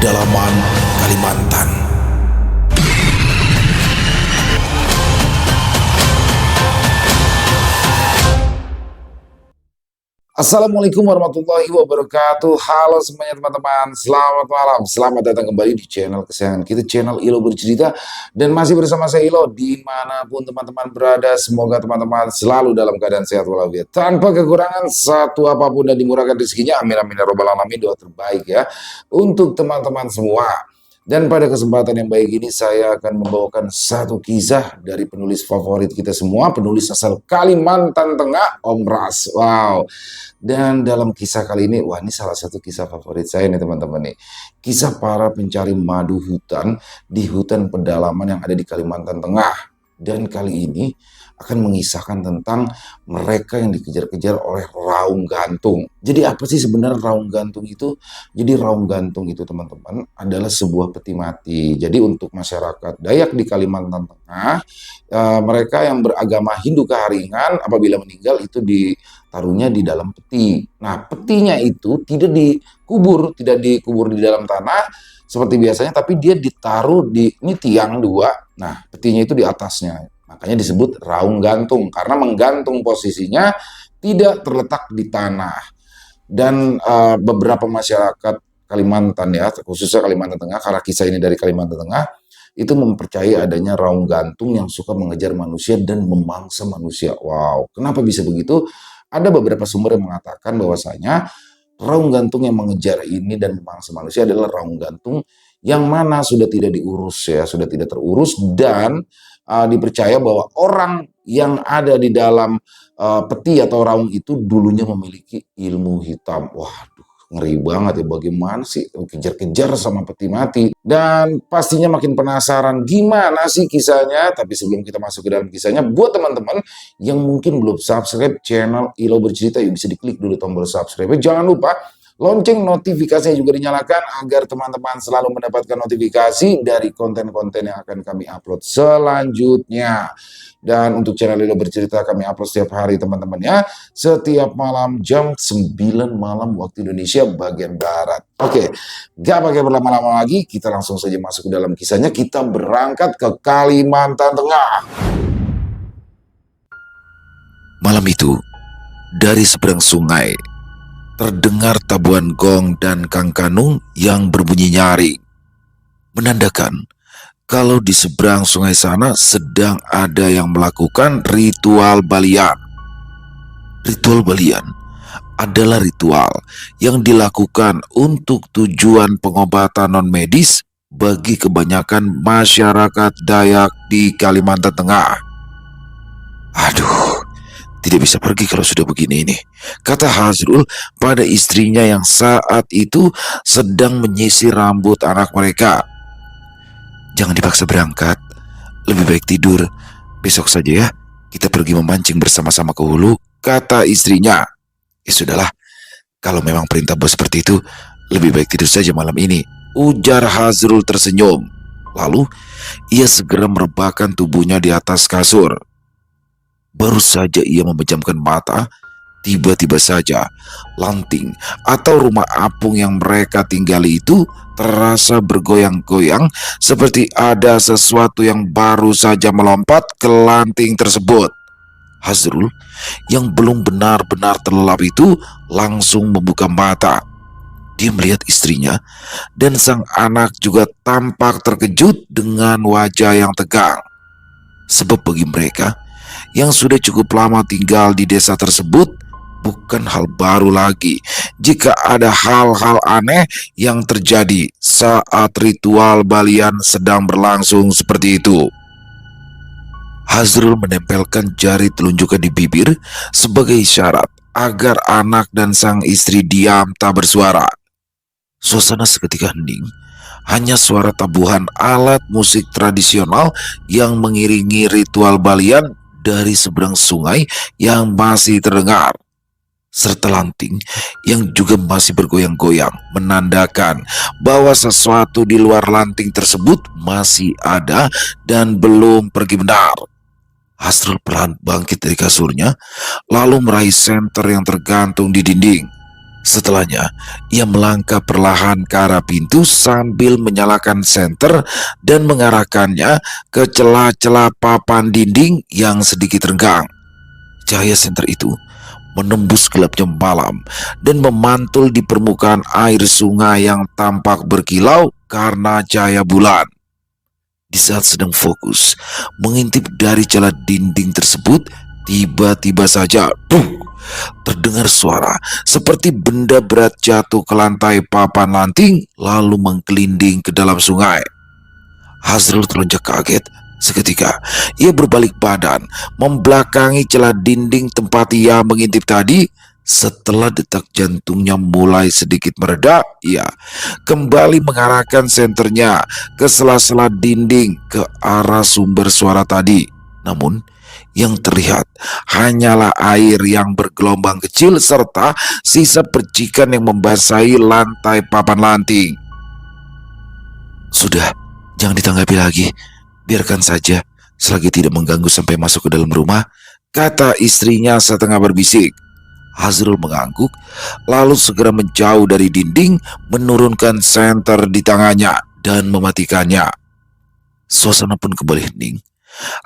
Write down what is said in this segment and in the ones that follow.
pedalaman Kalimantan. Assalamualaikum warahmatullahi wabarakatuh. Halo semuanya teman-teman, selamat malam. Selamat datang kembali di channel kesayangan kita, channel Ilo Bercerita. Dan masih bersama saya Ilo, dimanapun teman-teman berada. Semoga teman-teman selalu dalam keadaan sehat walafiat, tanpa kekurangan satu apapun, dan dimurahkan rezekinya. Amin amin ya robbal alamin. Doa terbaik ya untuk teman-teman semua. Dan pada kesempatan yang baik ini saya akan membawakan satu kisah dari penulis favorit kita semua, penulis asal Kalimantan Tengah, Om Ras. Wow. Dan dalam kisah kali ini, wah ini salah satu kisah favorit saya nih teman-teman nih. Kisah para pencari madu hutan di hutan pedalaman yang ada di Kalimantan Tengah. Dan kali ini akan mengisahkan tentang mereka yang dikejar-kejar oleh raung gantung. Jadi apa sih sebenarnya raung gantung itu? Jadi raung gantung itu teman-teman adalah sebuah peti mati. Jadi untuk masyarakat Dayak di Kalimantan Tengah, mereka yang beragama Hindu Keharingan apabila meninggal itu ditaruhnya di dalam peti. Nah petinya itu tidak dikubur di dalam tanah seperti biasanya, tapi dia ditaruh di ini tiang dua. Nah petinya itu di atasnya. Makanya disebut raung gantung, karena menggantung posisinya tidak terletak di tanah. Dan beberapa masyarakat Kalimantan ya, khususnya Kalimantan Tengah, karena kisah ini dari Kalimantan Tengah, itu mempercayai adanya raung gantung yang suka mengejar manusia dan memangsa manusia. Wow, kenapa bisa begitu? Ada beberapa sumber yang mengatakan bahwasanya raung gantung yang mengejar ini dan memangsa manusia adalah raung gantung yang mana sudah tidak diurus ya, sudah tidak terurus, dan dipercaya bahwa orang yang ada di dalam peti atau raung itu dulunya memiliki ilmu hitam. Waduh, ngeri banget ya, bagaimana sih kejar-kejar sama peti mati. Dan pastinya makin penasaran gimana sih kisahnya. Tapi sebelum kita masuk ke dalam kisahnya, buat teman-teman yang mungkin belum subscribe channel Ilo Bercerita, yuk bisa diklik dulu tombol subscribe. Jangan lupa lonceng notifikasinya juga dinyalakan agar teman-teman selalu mendapatkan notifikasi dari konten-konten yang akan kami upload selanjutnya. Dan untuk channel Ilo Bercerita kami upload setiap hari teman-teman ya. Setiap malam jam 9 malam waktu Indonesia bagian Barat. Oke, gak pakai berlama-lama lagi, kita langsung saja masuk ke dalam kisahnya. Kita berangkat ke Kalimantan Tengah. Malam itu, dari seberang sungai, terdengar tabuhan gong dan kangkanung yang berbunyi nyaring, menandakan kalau di seberang sungai sana sedang ada yang melakukan ritual balian. Ritual balian adalah ritual yang dilakukan untuk tujuan pengobatan non-medis bagi kebanyakan masyarakat Dayak di Kalimantan Tengah. Aduh, tidak bisa pergi kalau sudah begini ini, kata Hazrul pada istrinya yang saat itu sedang menyisir rambut anak mereka. Jangan dipaksa berangkat, lebih baik tidur. Besok saja ya, kita pergi memancing bersama-sama ke hulu, kata istrinya. Ya sudahlah, kalau memang perintah bos seperti itu, lebih baik tidur saja malam ini, ujar Hazrul tersenyum. Lalu ia segera merebahkan tubuhnya di atas kasur. Baru saja ia memejamkan mata, tiba-tiba saja lanting atau rumah apung yang mereka tinggali itu terasa bergoyang-goyang, seperti ada sesuatu yang baru saja melompat ke lanting tersebut. Hazrul yang belum benar-benar terlelap itu langsung membuka mata. Dia melihat istrinya dan sang anak juga tampak terkejut dengan wajah yang tegang. Sebab bagi mereka yang sudah cukup lama tinggal di desa tersebut, bukan hal baru lagi jika ada hal-hal aneh yang terjadi saat ritual balian sedang berlangsung seperti itu. Hazrul menempelkan jari telunjuknya di bibir sebagai isyarat agar anak dan sang istri diam tak bersuara. Suasana seketika hening. Hanya suara tabuhan alat musik tradisional yang mengiringi ritual balian dari seberang sungai yang masih terdengar, serta lanting yang juga masih bergoyang-goyang, menandakan bahwa sesuatu di luar lanting tersebut masih ada dan belum pergi benar. Hazrul perlahan bangkit dari kasurnya, lalu meraih senter yang tergantung di dinding. Setelahnya, ia melangkah perlahan ke arah pintu sambil menyalakan senter dan mengarahkannya ke celah-celah papan dinding yang sedikit renggang. Cahaya senter itu menembus gelapnya malam dan memantul di permukaan air sungai yang tampak berkilau karena cahaya bulan. Di saat sedang fokus mengintip dari celah dinding tersebut, tiba-tiba saja terdengar suara seperti benda berat jatuh ke lantai papan lanting lalu menggelinding ke dalam sungai. Hazrul terlonjak kaget. Seketika ia berbalik badan membelakangi celah dinding tempat ia mengintip tadi. Setelah detak jantungnya mulai sedikit mereda, ia kembali mengarahkan senternya ke sela-sela dinding ke arah sumber suara tadi. Namun yang terlihat hanyalah air yang bergelombang kecil serta sisa percikan yang membasahi lantai papan lanting. Sudah, jangan ditanggapi lagi. Biarkan saja, selagi tidak mengganggu sampai masuk ke dalam rumah, kata istrinya setengah berbisik. Hazrul mengangguk, lalu segera menjauh dari dinding, menurunkan senter di tangannya dan mematikannya. Suasana pun kembali hening.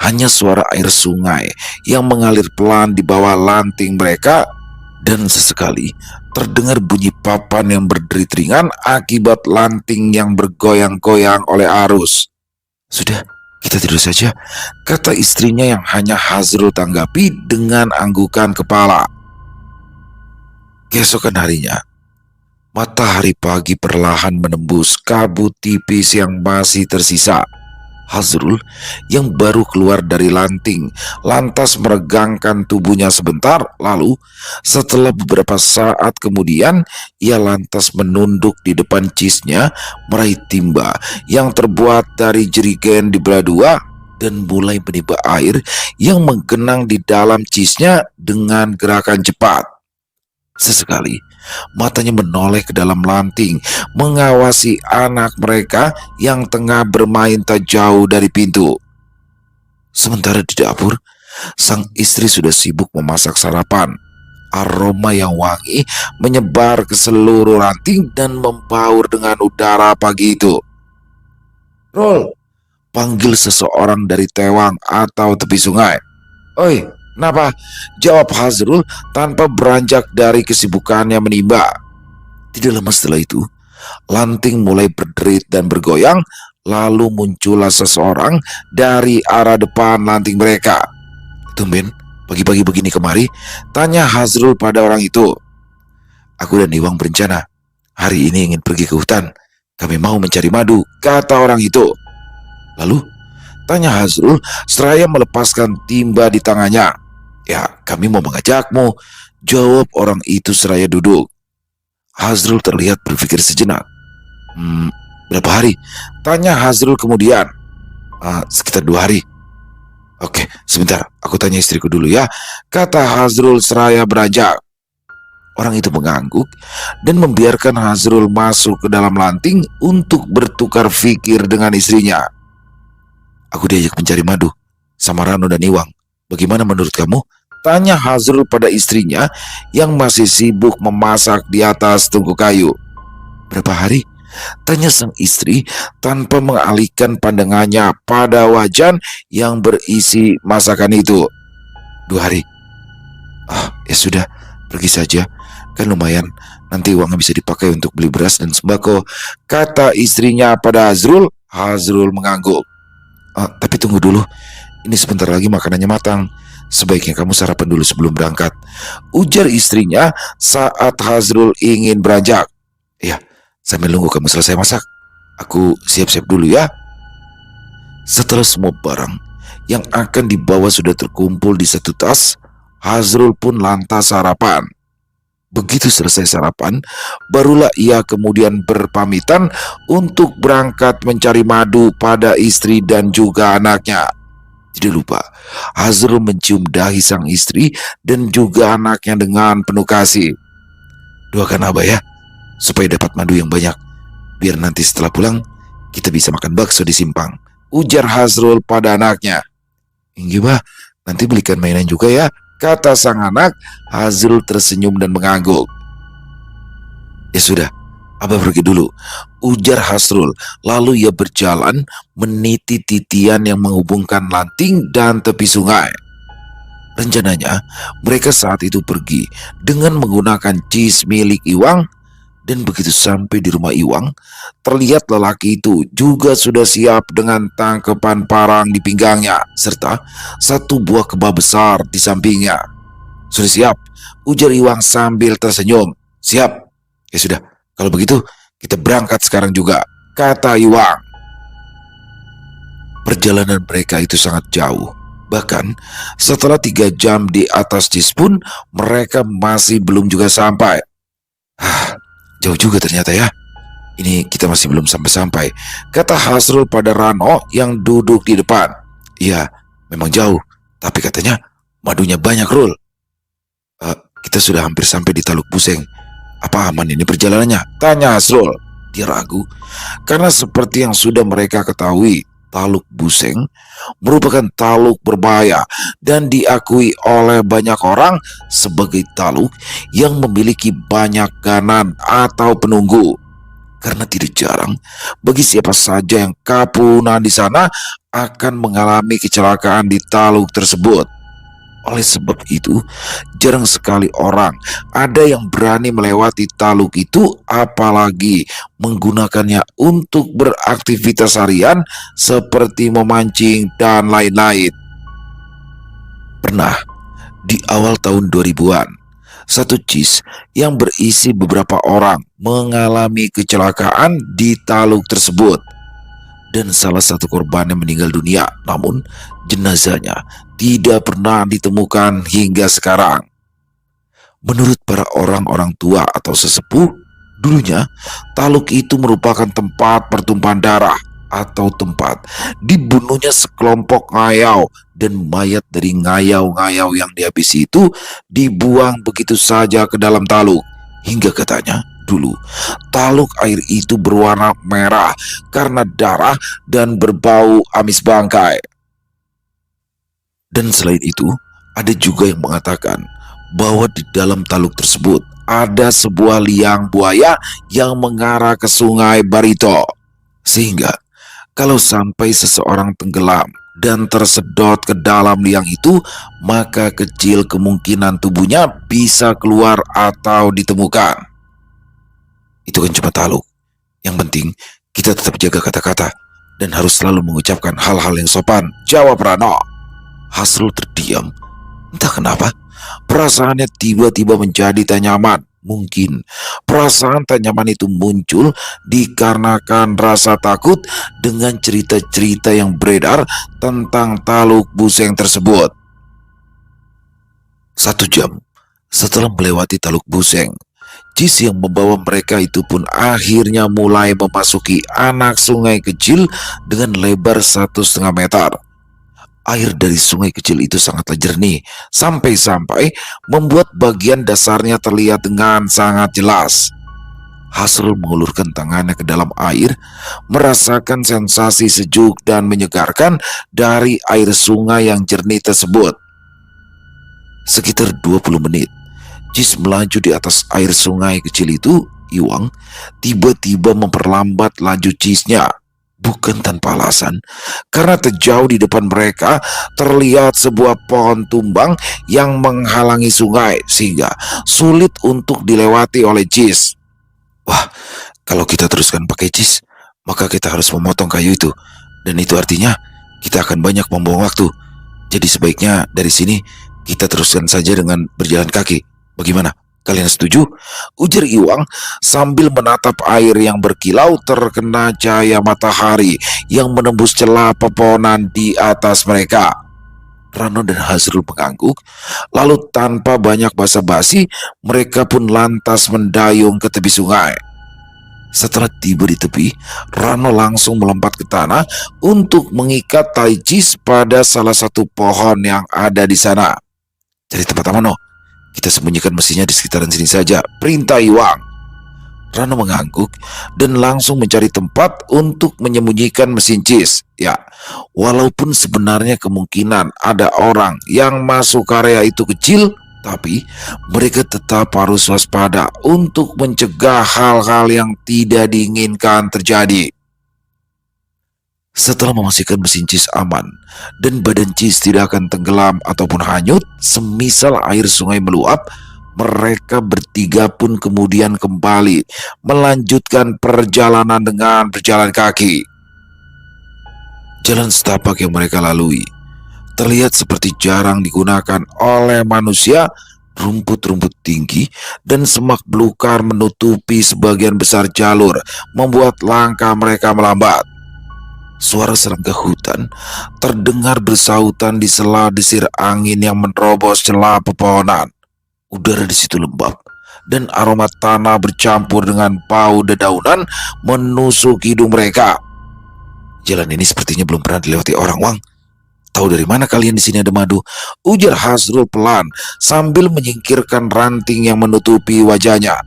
Hanya suara air sungai yang mengalir pelan di bawah lanting mereka, dan sesekali terdengar bunyi papan yang berderit ringan akibat lanting yang bergoyang-goyang oleh arus. Sudah, kita tidur saja, kata istrinya yang hanya Hazrul tanggapi dengan anggukan kepala. Keesokan harinya, matahari pagi perlahan menembus kabut tipis yang masih tersisa. Hazrul yang baru keluar dari lanting lantas meregangkan tubuhnya sebentar, lalu setelah beberapa saat kemudian ia lantas menunduk di depan cisnya meraih timba yang terbuat dari jerigen dibelah dua dan mulai meniba air yang menggenang di dalam cisnya dengan gerakan cepat. Sesekali matanya menoleh ke dalam lanting mengawasi anak mereka yang tengah bermain tak jauh dari pintu. Sementara di dapur, sang istri sudah sibuk memasak sarapan. Aroma yang wangi menyebar ke seluruh ranting dan membaur dengan udara pagi itu. "Rul," panggil seseorang dari tewang atau tepi sungai. "Oi, kenapa?" jawab Hazrul tanpa beranjak dari kesibukannya menimba. Tidak lama setelah itu, lanting mulai berderit dan bergoyang, lalu muncullah seseorang dari arah depan lanting mereka. "Tumben, pagi-pagi begini kemari?" tanya Hazrul pada orang itu. "Aku dan Iwang berencana hari ini ingin pergi ke hutan. Kami mau mencari madu," kata orang itu. "Lalu?" tanya Hazrul seraya melepaskan timba di tangannya. "Ya, kami mau mengajakmu," jawab orang itu seraya duduk. Hazrul terlihat berpikir sejenak. Berapa hari?" tanya Hazrul kemudian. Sekitar 2 hari." "Oke, sebentar, aku tanya istriku dulu ya," kata Hazrul seraya beranjak. Orang itu mengangguk dan membiarkan Hazrul masuk ke dalam lanting untuk bertukar fikir dengan istrinya. "Aku diajak mencari madu sama Rano dan Iwang. Bagaimana menurut kamu?" tanya Hazrul pada istrinya yang masih sibuk memasak di atas tungku kayu. "Berapa hari?" tanya sang istri tanpa mengalihkan pandangannya pada wajan yang berisi masakan itu. 2 hari. Ya sudah, pergi saja. Kan lumayan, nanti uangnya bisa dipakai untuk beli beras dan sembako," kata istrinya pada Hazrul. Hazrul mengangguk. Tapi tunggu dulu, ini sebentar lagi makanannya matang. Sebaiknya kamu sarapan dulu sebelum berangkat," ujar istrinya saat Hazrul ingin beranjak. "Ya, sambil nunggu kamu selesai masak, aku siap-siap dulu ya." Setelah semua barang yang akan dibawa sudah terkumpul di satu tas, Hazrul pun lantas sarapan. Begitu selesai sarapan, barulah ia kemudian berpamitan untuk berangkat mencari madu pada istri dan juga anaknya. Tidak lupa, Hazrul mencium dahi sang istri dan juga anaknya dengan penuh kasih. "Doakan Abah ya, supaya dapat madu yang banyak. Biar nanti setelah pulang, kita bisa makan bakso di simpang," ujar Hazrul pada anaknya. "Iya bah, nanti belikan mainan juga ya," kata sang anak. Hazrul tersenyum dan mengangguk. Ya sudah, Abah pergi dulu, ujar Hasrul. Lalu ia berjalan meniti titian yang menghubungkan Lanting dan tepi sungai. Rencananya, mereka saat itu pergi dengan menggunakan jis milik Iwang, dan begitu sampai di rumah Iwang, terlihat lelaki itu juga sudah siap dengan tangkapan parang di pinggangnya, serta satu buah kebab besar di sampingnya. Sudah siap, ujar Iwang sambil tersenyum. Siap. Ya sudah, kalau begitu kita berangkat sekarang juga, kata Iwang. Perjalanan mereka itu sangat jauh. Bahkan setelah 3 jam di atas jis pun mereka masih belum juga sampai. Jauh juga ternyata ya. Ini kita masih belum sampai-sampai, kata Hasrul pada Rano yang duduk di depan. Iya, memang jauh, tapi katanya madunya banyak, Rul. Kita sudah hampir sampai di Taluk Buseng. Apa aman ini perjalanannya? Tanya Hasrul. Dia ragu, karena seperti yang sudah mereka ketahui, Taluk Buseng merupakan taluk berbahaya dan diakui oleh banyak orang sebagai taluk yang memiliki banyak kanan atau penunggu. Karena tidak jarang bagi siapa saja yang kapunan di sana akan mengalami kecelakaan di taluk tersebut. Oleh sebab itu, jarang sekali orang ada yang berani melewati taluk itu, apalagi menggunakannya untuk beraktivitas harian seperti memancing dan lain-lain. Pernah di awal tahun 2000-an, satu jis yang berisi beberapa orang mengalami kecelakaan di taluk tersebut, dan salah satu korbannya meninggal dunia, namun jenazahnya tidak pernah ditemukan hingga sekarang. Menurut para orang-orang tua atau sesepuh, dulunya taluk itu merupakan tempat pertumpahan darah atau tempat dibunuhnya sekelompok ngayau, dan mayat dari ngayau-ngayau yang dihabisi itu dibuang begitu saja ke dalam taluk. Hingga katanya dulu taluk air itu berwarna merah karena darah dan berbau amis bangkai. Dan selain itu, ada juga yang mengatakan bahwa di dalam taluk tersebut ada sebuah liang buaya yang mengarah ke Sungai Barito, sehingga kalau sampai seseorang tenggelam dan tersedot ke dalam liang itu, maka kecil kemungkinan tubuhnya bisa keluar atau ditemukan. Itu kan cuma taluk. Yang penting kita tetap jaga kata-kata dan harus selalu mengucapkan hal-hal yang sopan, jawab Rano. Hasrul terdiam. Entah kenapa, perasaannya tiba-tiba menjadi tak nyaman. Mungkin perasaan tak nyaman itu muncul dikarenakan rasa takut dengan cerita-cerita yang beredar tentang Taluk Buseng tersebut. 1 jam setelah melewati Taluk Buseng, jis yang membawa mereka itu pun akhirnya mulai memasuki anak sungai kecil dengan lebar 1,5 meter. Air dari sungai kecil itu sangatlah jernih, sampai-sampai membuat bagian dasarnya terlihat dengan sangat jelas. Hasrul mengulurkan tangannya ke dalam air, merasakan sensasi sejuk dan menyegarkan dari air sungai yang jernih tersebut. Sekitar 20 menit, jis melaju di atas air sungai kecil itu. Iwang tiba-tiba memperlambat laju jisnya. Bukan tanpa alasan, karena terjauh di depan mereka terlihat sebuah pohon tumbang yang menghalangi sungai sehingga sulit untuk dilewati oleh jis. Wah, kalau kita teruskan pakai jis, maka kita harus memotong kayu itu, dan itu artinya kita akan banyak membuang waktu. Jadi sebaiknya dari sini kita teruskan saja dengan berjalan kaki. Bagaimana? Kalian setuju? Ujar Iwang sambil menatap air yang berkilau terkena cahaya matahari yang menembus celah pepohonan di atas mereka. Rano dan Hasrul mengangguk, lalu tanpa banyak basa-basi mereka pun lantas mendayung ke tepi sungai. Setelah tiba di tepi, Rano langsung melompat ke tanah untuk mengikat tali jis pada salah satu pohon yang ada di sana. Cari tempat aman, no. Kita sembunyikan mesinnya di sekitaran sini saja, perintah Iwang. Rano mengangguk dan langsung mencari tempat untuk menyembunyikan mesin jis. Ya, walaupun sebenarnya kemungkinan ada orang yang masuk area itu kecil, Tapi mereka tetap harus waspada untuk mencegah hal-hal yang tidak diinginkan terjadi. Setelah memastikan mesin Cheese aman dan badan Cheese tidak akan tenggelam ataupun hanyut semisal air sungai meluap, mereka bertiga pun kemudian kembali melanjutkan perjalanan dengan berjalan kaki. Jalan setapak yang mereka lalui terlihat seperti jarang digunakan oleh manusia. Rumput-rumput tinggi dan semak belukar menutupi sebagian besar jalur, membuat langkah mereka melambat. Suara serangga hutan terdengar bersautan di sela desir angin yang menerobos celah pepohonan. Udara di situ lembab dan aroma tanah bercampur dengan bau dedaunan menusuk hidung mereka. Jalan ini sepertinya belum pernah dilewati orang, Wang. Tahu dari mana kalian di sini ada madu? Ujar Hasrul pelan sambil menyingkirkan ranting yang menutupi wajahnya.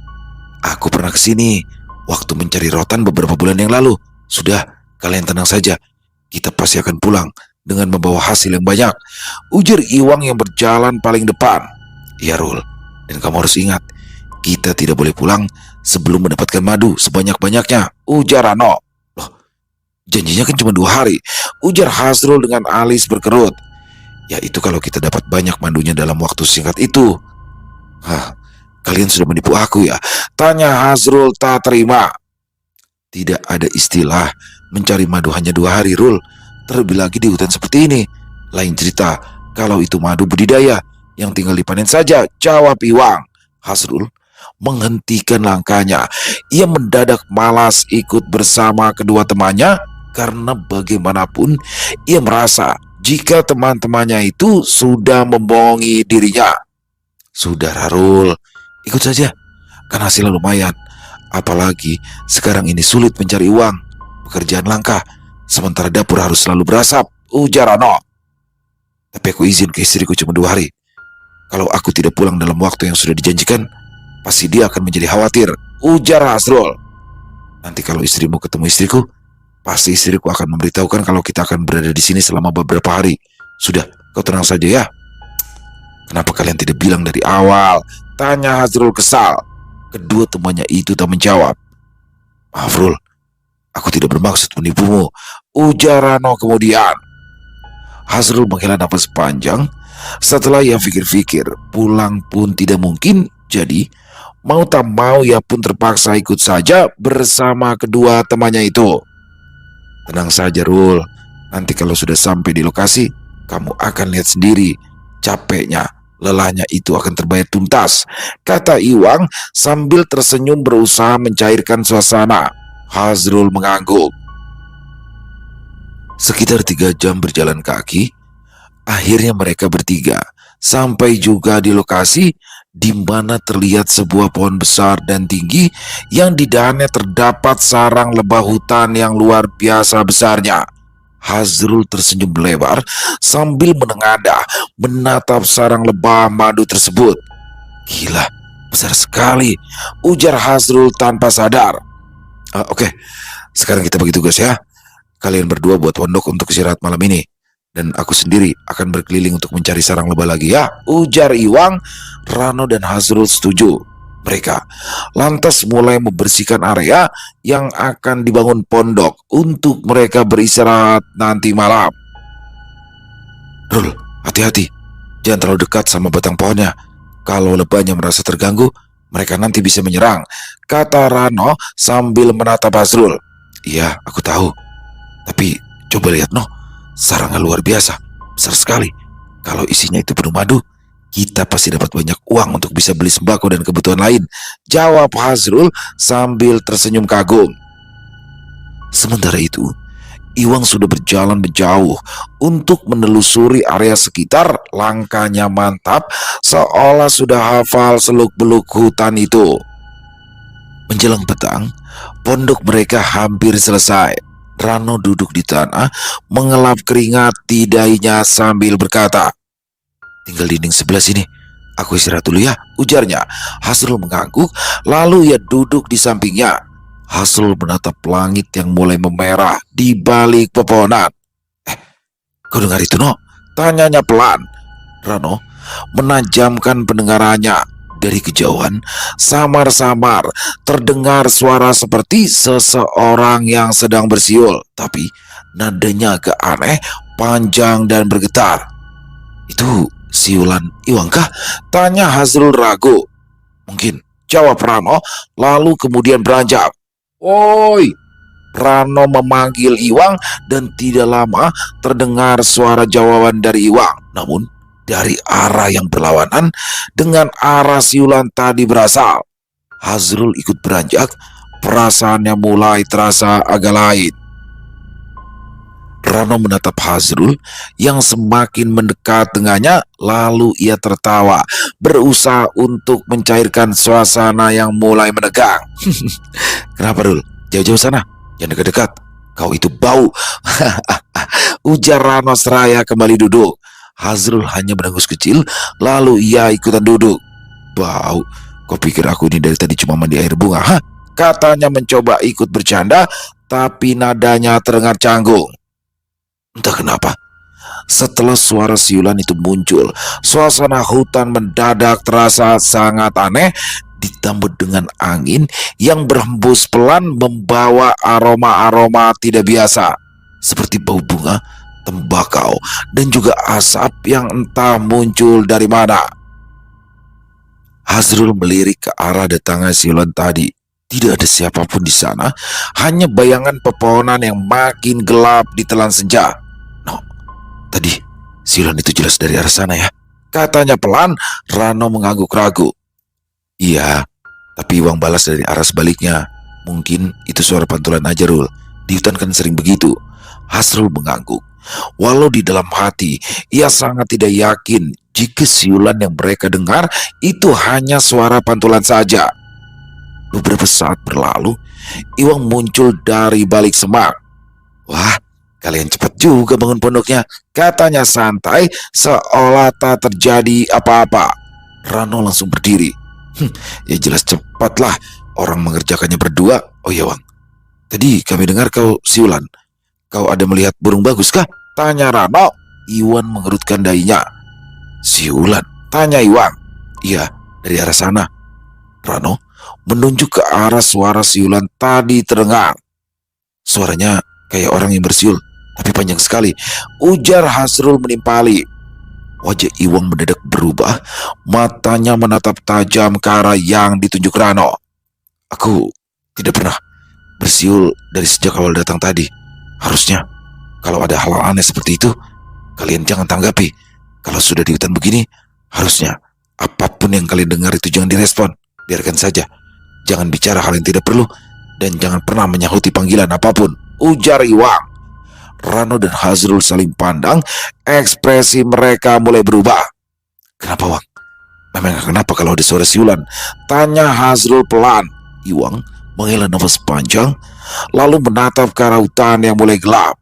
Aku pernah ke sini waktu mencari rotan beberapa bulan yang lalu. Sudah, kalian tenang saja. Kita pasti akan pulang dengan membawa hasil yang banyak. Ujar Iwang yang berjalan paling depan. Ya Rul, dan kamu harus ingat, kita tidak boleh pulang sebelum mendapatkan madu sebanyak-banyaknya. Ujar Rano. Janjinya kan cuma 2 hari, ujar Hasrul dengan alis berkerut. Ya itu kalau kita dapat banyak madunya dalam waktu singkat itu. Hah, kalian sudah menipu aku ya? Tanya Hasrul tak terima. Tidak ada istilah mencari madu hanya 2 hari, Rul. Terlebih lagi di hutan seperti ini. Lain cerita kalau itu madu budidaya yang tinggal dipanen saja, jawab Iwang. Hasrul menghentikan langkahnya. Ia mendadak malas ikut bersama kedua temannya karena bagaimanapun ia merasa jika teman-temannya itu sudah membohongi dirinya. Sudah Rul, ikut saja, kan hasilnya lumayan. Apalagi sekarang ini sulit mencari uang, pekerjaan langka, sementara dapur harus selalu berasap, ujar Rano. Tapi aku izin ke istriku cuma 2 hari. Kalau aku tidak pulang dalam waktu yang sudah dijanjikan, pasti dia akan menjadi khawatir, ujar Hasrul. Nanti kalau istrimu ketemu istriku, pasti istriku akan memberitahukan kalau kita akan berada di sini selama beberapa hari. Sudah, kau tenang saja ya. Kenapa kalian tidak bilang dari awal? Tanya Hasrul kesal. Kedua temannya itu tak menjawab. Maaf Rul, aku tidak bermaksud menipumu, ujar Rano kemudian. Hasrul menghela nafas panjang. Setelah ia pikir-pikir, pulang pun tidak mungkin. Jadi, mau tak mau ia pun terpaksa ikut saja bersama kedua temannya itu. Tenang saja Rul, nanti kalau sudah sampai di lokasi, kamu akan lihat sendiri. Capeknya, lelahnya itu akan terbayar tuntas, kata Iwang sambil tersenyum berusaha mencairkan suasana. Hasrul mengangguk. Sekitar 3 jam berjalan kaki, akhirnya mereka bertiga sampai juga di lokasi di mana terlihat sebuah pohon besar dan tinggi yang di dalamnya terdapat sarang lebah hutan yang luar biasa besarnya. Hasrul tersenyum lebar sambil menengadah menatap sarang lebah madu tersebut. Gila, besar sekali, ujar Hasrul tanpa sadar. Oke, sekarang kita bagi tugas ya. Kalian berdua buat pondok untuk istirahat malam ini, dan aku sendiri akan berkeliling untuk mencari sarang lebah lagi ya, ujar Iwang. Rano dan Hasrul setuju. Mereka lantas mulai membersihkan area yang akan dibangun pondok untuk mereka beristirahat nanti malam. Rul, hati-hati, jangan terlalu dekat sama batang pohonnya. Kalau lebahnya merasa terganggu, mereka nanti bisa menyerang, kata Rano sambil menatap Hasrul. Iya, aku tahu. Tapi coba lihat sarangnya luar biasa, besar sekali. Kalau isinya itu penuh madu, kita pasti dapat banyak uang untuk bisa beli sembako dan kebutuhan lain, jawab Hasrul sambil tersenyum kagum. Sementara itu, Iwang sudah berjalan menjauh untuk menelusuri area sekitar. Langkahnya mantap, seolah sudah hafal seluk-beluk hutan itu. Menjelang petang, pondok mereka hampir selesai. Rano duduk di tanah, mengelap keringat di dahinya sambil berkata, tinggal dinding sebelah sini, aku istirahat dulu ya, ujarnya. Hasrul mengangguk, lalu ia duduk di sampingnya. Hasrul menatap langit yang mulai memerah di balik pepohonan. Kau dengar itu Tanyanya pelan. Rano menajamkan pendengarannya. Dari kejauhan, samar-samar terdengar suara seperti seseorang yang sedang bersiul, tapi nadanya agak aneh, panjang dan bergetar. "Itu siulan Iwang kah?" tanya Hazrul ragu. "Mungkin," jawab Rano, lalu kemudian beranjak. "Woi!" Rano memanggil Iwang dan tidak lama terdengar suara jawaban dari Iwang. Namun dari arah yang berlawanan dengan arah siulan tadi berasal. Hazrul ikut beranjak, perasaannya mulai terasa agak lain. Rano menatap Hazrul yang semakin mendekat dengannya, lalu ia tertawa, berusaha untuk mencairkan suasana yang mulai menegang. "Kenapa, Rul? Jauh-jauh sana, jangan dekat-dekat. Kau itu bau," ujar Rano seraya kembali duduk. Hazrul hanya mendengus kecil, lalu ia ikutan duduk. "Bau? Kau pikir aku ini dari tadi cuma mandi air bunga, ha?" katanya mencoba ikut bercanda, tapi nadanya terdengar canggung. Entah kenapa, setelah suara siulan itu muncul, suasana hutan mendadak terasa sangat aneh, ditambah dengan angin yang berhembus pelan membawa aroma-aroma tidak biasa, seperti bau bunga, tembakau, dan juga asap yang entah muncul dari mana. Hazrul melirik ke arah datangnya siulan tadi. Tidak ada siapapun di sana, hanya bayangan pepohonan yang makin gelap ditelan senja. "No, tadi siulan itu jelas dari arah sana ya," katanya pelan. Rano mengangguk ragu. "Iya, tapi Iwang balas dari arah sebaliknya. Mungkin itu suara pantulan aja, Rul. Di hutan kan sering begitu." Hazrul mengangguk. Walau di dalam hati ia sangat tidak yakin jika siulan yang mereka dengar itu hanya suara pantulan saja. Beberapa saat berlalu, Iwang muncul dari balik semak. "Wah, kalian cepat juga bangun pondoknya," katanya santai seolah tak terjadi apa-apa. Rano langsung berdiri. Ya jelas cepatlah, orang mengerjakannya berdua." "Oh ya, Wang, tadi kami dengar kau siulan. Kau ada melihat burung bagus kah?" tanya Rano. Iwan mengerutkan dahinya. "Siulan?" tanya Iwan. "Iya, dari arah sana." Rano menunjuk ke arah suara siulan tadi terdengar. "Suaranya kayak orang yang bersiul, tapi panjang sekali," ujar Hazrul menimpali. Wajah Iwan mendadak berubah, matanya menatap tajam ke arah yang ditunjuk Rano. "Aku tidak pernah bersiul dari sejak awal datang tadi. Harusnya kalau ada hal aneh seperti itu, kalian jangan tanggapi. Kalau sudah di hutan begini, harusnya apapun yang kalian dengar itu jangan direspon. Biarkan saja. Jangan bicara hal yang tidak perlu, dan jangan pernah menyahuti panggilan apapun," ujar Iwang. Rano dan Hazrul saling pandang, ekspresi mereka mulai berubah. "Kenapa, Wang? Memang kenapa kalau ada suara siulan?" tanya Hazrul pelan. Iwang menghela nafas panjang, lalu menatap ke arah hutan yang mulai gelap.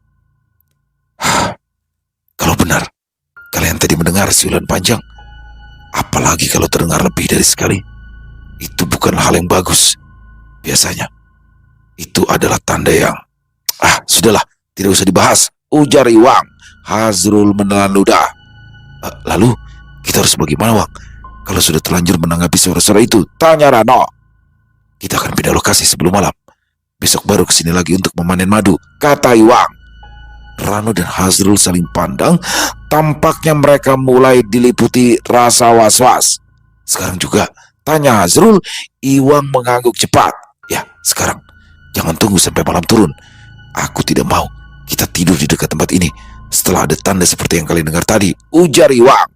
"Kalau benar kalian tadi mendengar siulan panjang, apalagi kalau terdengar lebih dari sekali, itu bukan hal yang bagus. Biasanya itu adalah tanda yang... sudahlah, tidak usah dibahas," ujar Iwang. Hazrul menelan ludah. Lalu kita harus bagaimana, Wang? Kalau sudah terlanjur menanggapi suara-suara itu?" tanya Rano. "Kita akan pindah lokasi sebelum malam. Besok baru kesini lagi untuk memanen madu," kata Iwang. Rano dan Hazrul saling pandang. Tampaknya mereka mulai diliputi rasa was-was. "Sekarang juga?" tanya Hazrul. Iwang mengangguk cepat. "Ya, sekarang. Jangan tunggu sampai malam turun. Aku tidak mau kita tidur di dekat tempat ini setelah ada tanda seperti yang kalian dengar tadi," ujar Iwang.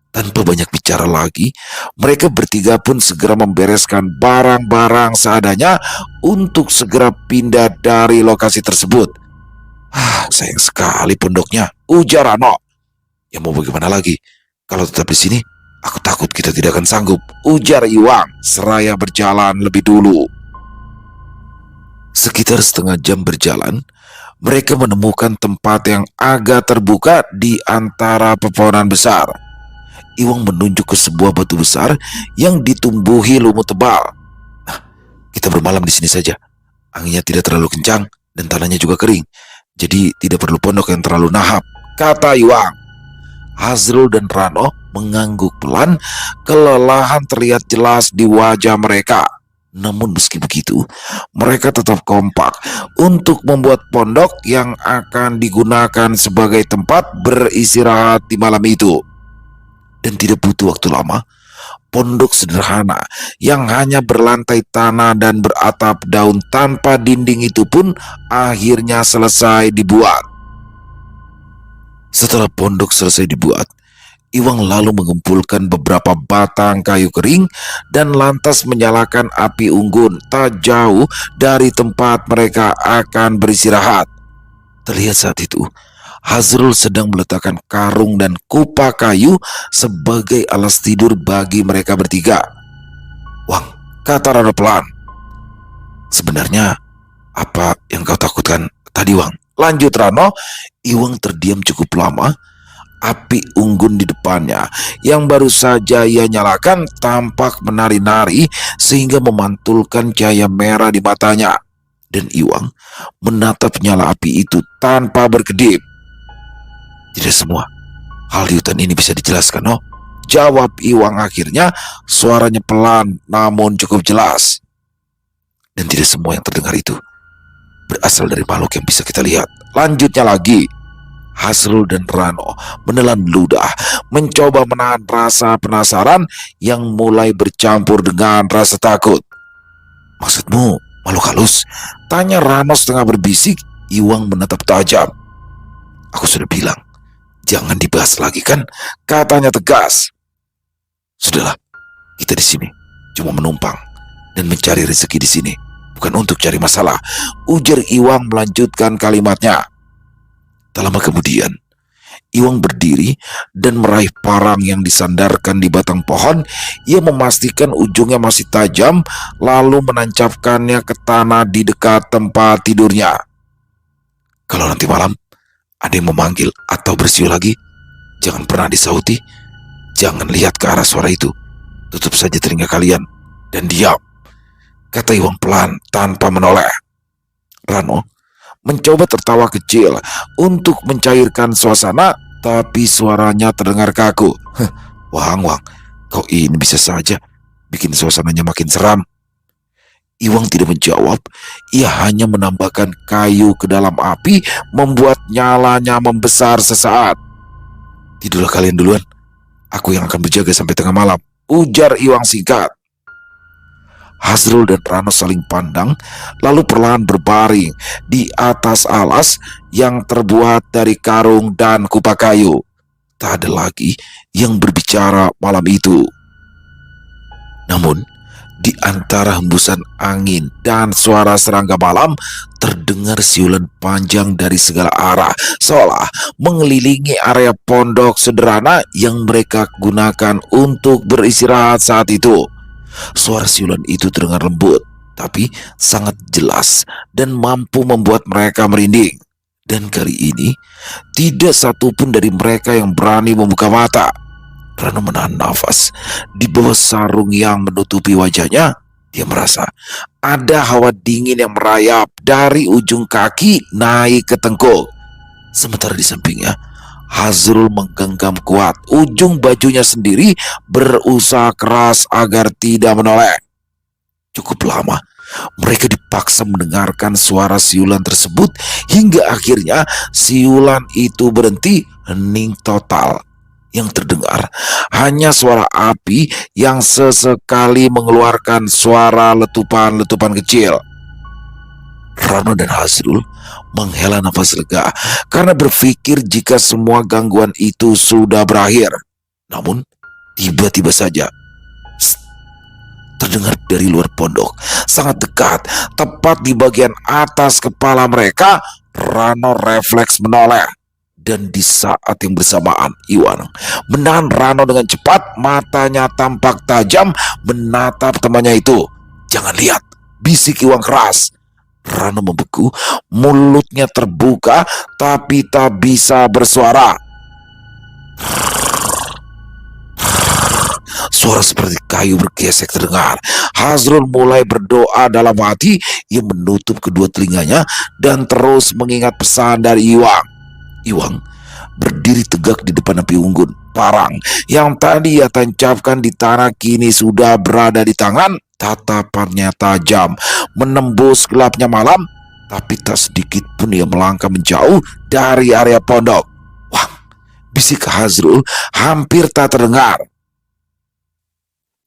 Tanpa banyak bicara lagi, mereka bertiga pun segera membereskan barang-barang seadanya untuk segera pindah dari lokasi tersebut. Sayang sekali pondoknya," ujar Rano. "Ya mau bagaimana lagi? Kalau tetap di sini, aku takut kita tidak akan sanggup," ujar Iwang seraya berjalan lebih dulu. Sekitar setengah jam berjalan, mereka menemukan tempat yang agak terbuka di antara pepohonan besar. Iwang menunjuk ke sebuah batu besar yang ditumbuhi lumut tebal. "Nah, kita bermalam di sini saja. Anginnya tidak terlalu kencang dan tanahnya juga kering. Jadi tidak perlu pondok yang terlalu nahap," kata Iwang. Hazrul dan Rano mengangguk pelan, kelelahan terlihat jelas di wajah mereka. Namun meski begitu, mereka tetap kompak untuk membuat pondok yang akan digunakan sebagai tempat beristirahat di malam itu. Dan tidak butuh waktu lama, pondok sederhana yang hanya berlantai tanah dan beratap daun tanpa dinding itu pun akhirnya selesai dibuat. Setelah pondok selesai dibuat, Iwang lalu mengumpulkan beberapa batang kayu kering dan lantas menyalakan api unggun tak jauh dari tempat mereka akan beristirahat. Terlihat saat itu, Hazrul sedang meletakkan karung dan kupa kayu sebagai alas tidur bagi mereka bertiga. "Wang," kata Rano pelan, "sebenarnya apa yang kau takutkan tadi, Wang?" Lanjut Rano. Iwang terdiam cukup lama. Api unggun di depannya yang baru saja ia nyalakan tampak menari-nari sehingga memantulkan cahaya merah di matanya. Dan Iwang menatap nyala api itu tanpa berkedip. "Tidak semua hal di hutan ini bisa dijelaskan, no?" Jawab Iwang akhirnya, suaranya pelan namun cukup jelas. "Dan tidak semua yang terdengar itu berasal dari makhluk yang bisa kita lihat." Lanjutnya lagi. Hazrul dan Rano menelan ludah, mencoba menahan rasa penasaran yang mulai bercampur dengan rasa takut. "Maksudmu makhluk halus?" tanya Rano setengah berbisik. Iwang menatap tajam. "Aku sudah bilang, jangan dibahas lagi kan?" katanya tegas. "Sudahlah, kita di sini cuma menumpang dan mencari rezeki di sini, bukan untuk cari masalah," ujar Iwang melanjutkan kalimatnya. Tak lama kemudian, Iwang berdiri dan meraih parang yang disandarkan di batang pohon. Ia memastikan ujungnya masih tajam, lalu menancapkannya ke tanah di dekat tempat tidurnya. "Kalau nanti malam ada yang memanggil atau bersiul lagi, jangan pernah disauti. Jangan lihat ke arah suara itu. Tutup saja telinga kalian dan diam," kata Iwang pelan tanpa menoleh. Rano mencoba tertawa kecil untuk mencairkan suasana, tapi suaranya terdengar kaku. Wang, kau ini bisa saja bikin suasananya makin seram." Iwang tidak menjawab. Ia hanya menambahkan kayu ke dalam api, membuat nyalanya membesar sesaat. "Tidurlah kalian duluan. Aku yang akan berjaga sampai tengah malam," ujar Iwang singkat. Hazrul dan Rano saling pandang, lalu perlahan berbaring di atas alas yang terbuat dari karung dan kupa kayu. Tak ada lagi yang berbicara malam itu. Namun, di antara hembusan angin dan suara serangga malam, terdengar siulan panjang dari segala arah, seolah mengelilingi area pondok sederhana yang mereka gunakan untuk beristirahat saat itu. Suara siulan itu terdengar lembut, tapi sangat jelas dan mampu membuat mereka merinding. Dan kali ini, tidak satupun dari mereka yang berani membuka mata. Rano menahan nafas. Di bawah sarung yang menutupi wajahnya, dia merasa ada hawa dingin yang merayap dari ujung kaki naik ke tengkuk. Sementara di sampingnya, Hazrul menggenggam kuat ujung bajunya sendiri, berusaha keras agar tidak menoleh. Cukup lama mereka dipaksa mendengarkan suara siulan tersebut hingga akhirnya siulan itu berhenti, hening total. Yang terdengar hanya suara api yang sesekali mengeluarkan suara letupan-letupan kecil. Rano dan Hazrul menghela nafas lega karena berpikir jika semua gangguan itu sudah berakhir. Namun, tiba-tiba saja, "Psst," terdengar dari luar pondok, sangat dekat, tepat di bagian atas kepala mereka. Rano refleks menoleh. Dan di saat yang bersamaan, Iwang menahan Rano dengan cepat. Matanya tampak tajam menatap temannya itu. "Jangan lihat," bisik Iwang keras. Rano membeku, mulutnya terbuka tapi tak bisa bersuara. Suara seperti kayu bergesek terdengar. Hazrul mulai berdoa dalam hati. Ia menutup kedua telinganya dan terus mengingat pesan dari Iwang. Iwang berdiri tegak di depan api unggun. Parang yang tadi ia tancapkan di tanah kini sudah berada di tangan. Tatapannya tajam, menembus gelapnya malam, tapi tak sedikit pun ia melangkah menjauh dari area pondok. Wah, bisik Hazrul hampir tak terdengar.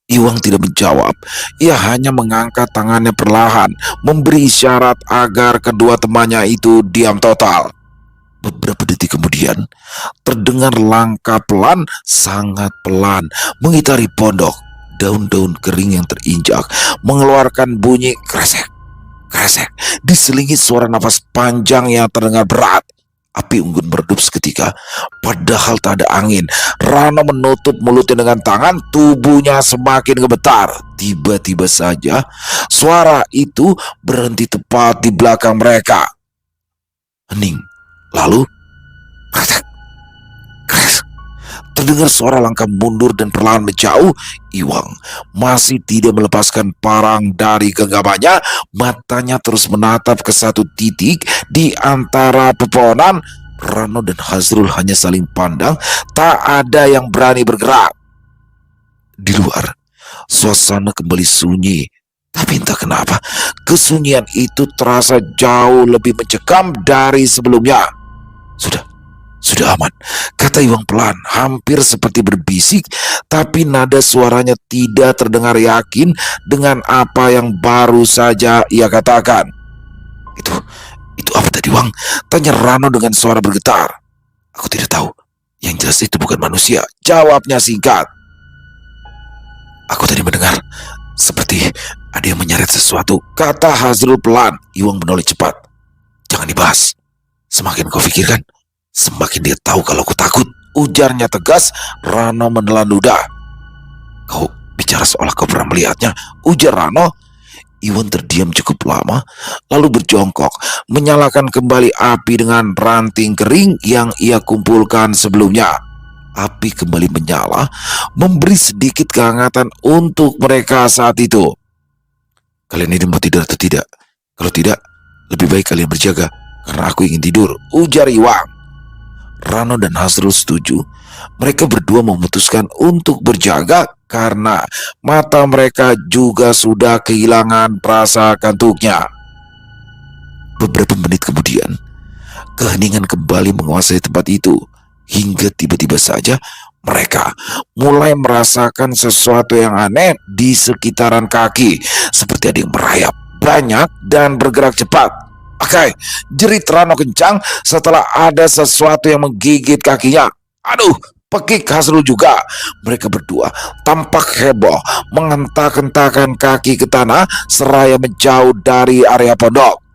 Iwang tidak menjawab. Ia hanya mengangkat tangannya perlahan, memberi isyarat agar kedua temannya itu diam total. Beberapa detik kemudian, terdengar langkah pelan, sangat pelan, mengitari pondok. Daun-daun kering yang terinjak mengeluarkan bunyi kresek, kresek, diselingi suara nafas panjang yang terdengar berat. Api unggun meredup seketika, padahal tak ada angin. Rano menutup mulutnya dengan tangan, tubuhnya semakin gemetar. Tiba-tiba saja, suara itu berhenti tepat di belakang mereka. Hening. Lalu, kresek, kresek. Terdengar suara langkah mundur dan perlahan menjauh. Iwang masih tidak melepaskan parang dari genggamannya. Matanya terus menatap ke satu titik di antara pepohonan. Rano dan Hazrul hanya saling pandang. Tak ada yang berani bergerak. Di luar, suasana kembali sunyi. Tapi entah kenapa, kesunyian itu terasa jauh lebih mencekam dari sebelumnya. Sudah aman, kata Iwang pelan, hampir seperti berbisik, tapi nada suaranya tidak terdengar yakin dengan apa yang baru saja ia katakan. Itu apa tadi, Wang? Tanya Rano dengan suara bergetar. Aku tidak tahu. Yang jelas itu bukan manusia, jawabnya singkat. Aku tadi mendengar seperti ada yang menyeret sesuatu, kata Hazrul pelan. Iwang menoleh cepat. Jangan dibahas. Semakin kau pikirkan, semakin dia tahu kalau aku takut, ujarnya tegas. Rano menelan ludah. Kau bicara seolah kau pernah melihatnya, ujar Rano. Iwan terdiam cukup lama, lalu berjongkok, menyalakan kembali api dengan ranting kering yang ia kumpulkan sebelumnya. Api kembali menyala, memberi sedikit kehangatan untuk mereka saat itu. Kalian ini mau tidur atau tidak? Kalau tidak, lebih baik kalian berjaga, karena aku ingin tidur, ujar Iwang. Rano dan Hazrul setuju. Mereka berdua memutuskan untuk berjaga karena mata mereka juga sudah kehilangan rasa kantuknya. Beberapa menit kemudian, keheningan kembali menguasai tempat itu. Hingga tiba-tiba saja mereka mulai merasakan sesuatu yang aneh di sekitaran kaki. Seperti ada yang merayap banyak dan bergerak cepat. Pakai, jerit Rano kencang setelah ada sesuatu yang menggigit kakinya. Aduh, pekik Hazrul juga. Mereka berdua tampak heboh, menghentak-hentakan kaki ke tanah seraya menjauh dari area pondok.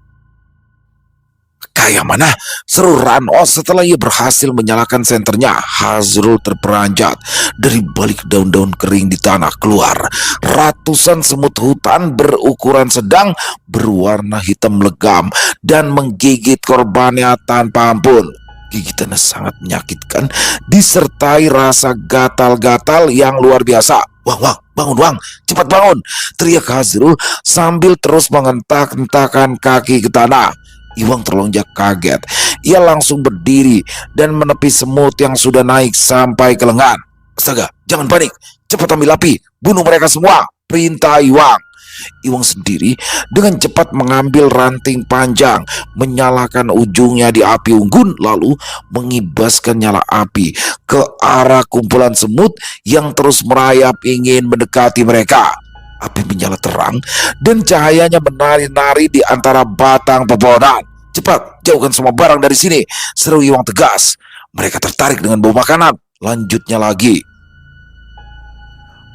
Kayak mana? Seru Rano setelah ia berhasil menyalakan senternya. Hazrul terperanjat. Dari balik daun-daun kering di tanah keluar ratusan semut hutan berukuran sedang, berwarna hitam legam, dan menggigit korbannya tanpa ampun. Gigitannya sangat menyakitkan, disertai rasa gatal-gatal yang luar biasa. Wang, bangun Wang, cepat bangun, teriak Hazrul sambil terus menghentak-hentakan kaki ke tanah. Iwang terlonjak kaget. Ia langsung berdiri dan menepi semut yang sudah naik sampai ke lengan. Astaga, jangan panik, cepat ambil api, bunuh mereka semua, perintah Iwang. Iwang sendiri dengan cepat mengambil ranting panjang, menyalakan ujungnya di api unggun, lalu mengibaskan nyala api ke arah kumpulan semut yang terus merayap ingin mendekati mereka. Api menyala terang dan cahayanya menari-nari di antara batang pepohonan. Cepat, jauhkan semua barang dari sini, seru Iwang tegas. Mereka tertarik dengan bau makanan. Lanjutnya lagi.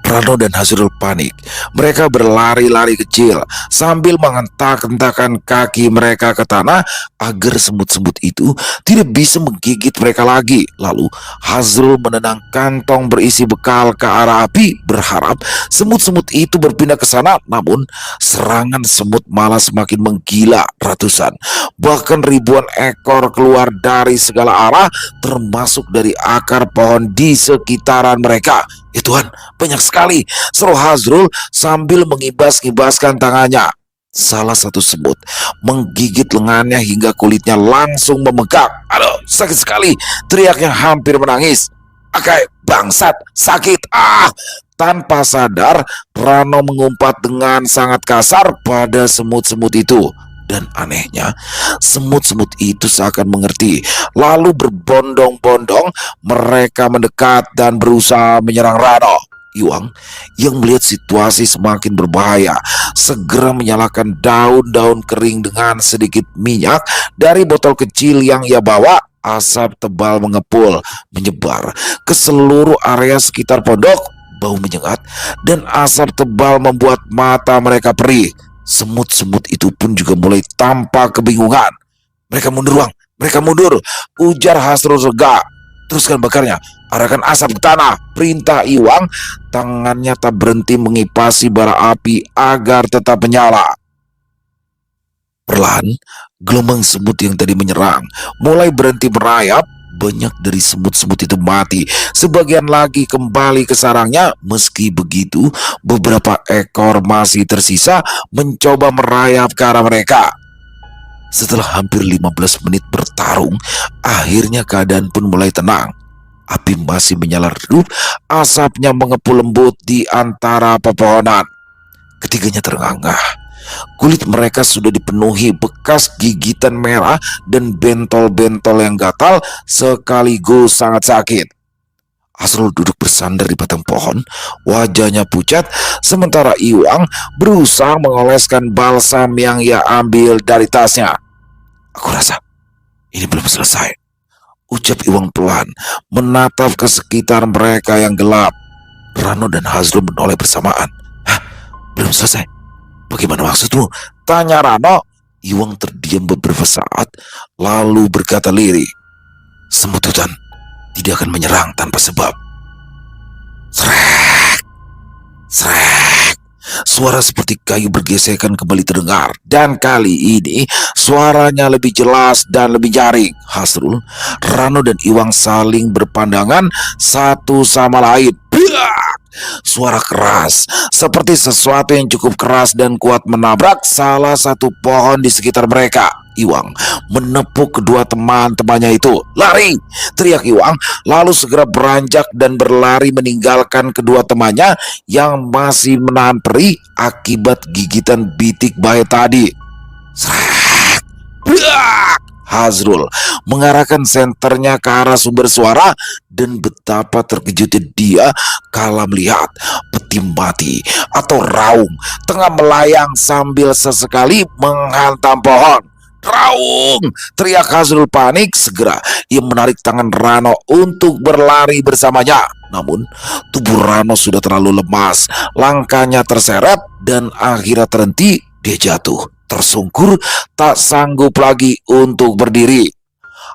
Rano dan Hazrul panik. Mereka berlari-lari kecil sambil menghentak-hentakan kaki mereka ke tanah agar semut-semut itu tidak bisa menggigit mereka lagi. Lalu Hazrul menendang kantong berisi bekal ke arah api, berharap semut-semut itu berpindah ke sana. Namun serangan semut malah semakin menggila. Ratusan, bahkan ribuan ekor keluar dari segala arah, termasuk dari akar pohon di sekitaran mereka. Ya Tuhan, banyak sekali, seru Hazrul sambil mengibas-ngibaskan tangannya. salah satu semut menggigit lengannya hingga kulitnya langsung membengkak. Aduh, sakit sekali, teriaknya hampir menangis. Akai, bangsat, sakit, ah! Tanpa sadar, Rano mengumpat dengan sangat kasar pada semut-semut itu. Dan anehnya, semut-semut itu seakan mengerti. Lalu berbondong-bondong, mereka mendekat dan berusaha menyerang Rano. Iwang yang melihat situasi semakin berbahaya segera menyalakan daun-daun kering dengan sedikit minyak dari botol kecil yang ia bawa. Asap tebal mengepul menyebar ke seluruh area sekitar pondok. Bau menyengat dan asap tebal membuat mata mereka perih. Semut-semut itu pun juga mulai tampak kebingungan. Mereka mundur, Wang, mereka mundur, ujar Hasrul Rega. Teruskan bakarnya, arahkan asap ke tanah, perintah Iwang. Tangannya tak berhenti mengipasi bara api agar tetap menyala. Perlahan, gelombang semut yang tadi menyerang mulai berhenti merayap. Banyak dari semut-semut itu mati, sebagian lagi kembali ke sarangnya. Meski begitu, beberapa ekor masih tersisa mencoba merayap ke arah mereka. Setelah hampir 15 menit bertarung, akhirnya keadaan pun mulai tenang. Api masih menyala redup, asapnya mengepul lembut di antara pepohonan. Ketiganya terengah-engah. Kulit mereka sudah dipenuhi bekas gigitan merah dan bentol-bentol yang gatal sekaligus sangat sakit. Hasrul duduk bersandar di batang pohon, wajahnya pucat, sementara Iwang berusaha mengoleskan balsam yang ia ambil dari tasnya. Aku rasa ini belum selesai, ucap Iwang pelan, menatap ke sekitar mereka yang gelap. Rano dan Hasrul menoleh bersamaan. Hah? Belum selesai? Bagaimana maksudmu? Tanya Rano. Iwang terdiam beberapa saat, lalu berkata lirih. Semut hutan tidak akan menyerang tanpa sebab. Srek, srek. Suara seperti kayu bergesekan kembali terdengar. Dan kali ini suaranya lebih jelas dan lebih nyaring. Hasrul, Rano dan Iwang saling berpandangan satu sama lain. Suara keras, seperti sesuatu yang cukup keras dan kuat menabrak salah satu pohon di sekitar mereka. Iwang menepuk kedua teman-temannya itu. Lari! Teriak Iwang, lalu segera beranjak dan berlari meninggalkan kedua temannya yang masih menahan perih akibat gigitan bitik bahaya tadi. Srek! Hasrul mengarahkan senternya ke arah sumber suara, dan betapa terkejutnya dia kala melihat peti mati atau raung tengah melayang sambil sesekali menghantam pohon. Raung! Teriak Hasrul panik. Segera ia menarik tangan Rano untuk berlari bersamanya. Namun tubuh Rano sudah terlalu lemas, langkahnya terseret dan akhirnya terhenti. Dia jatuh tersungkur, tak sanggup lagi untuk berdiri.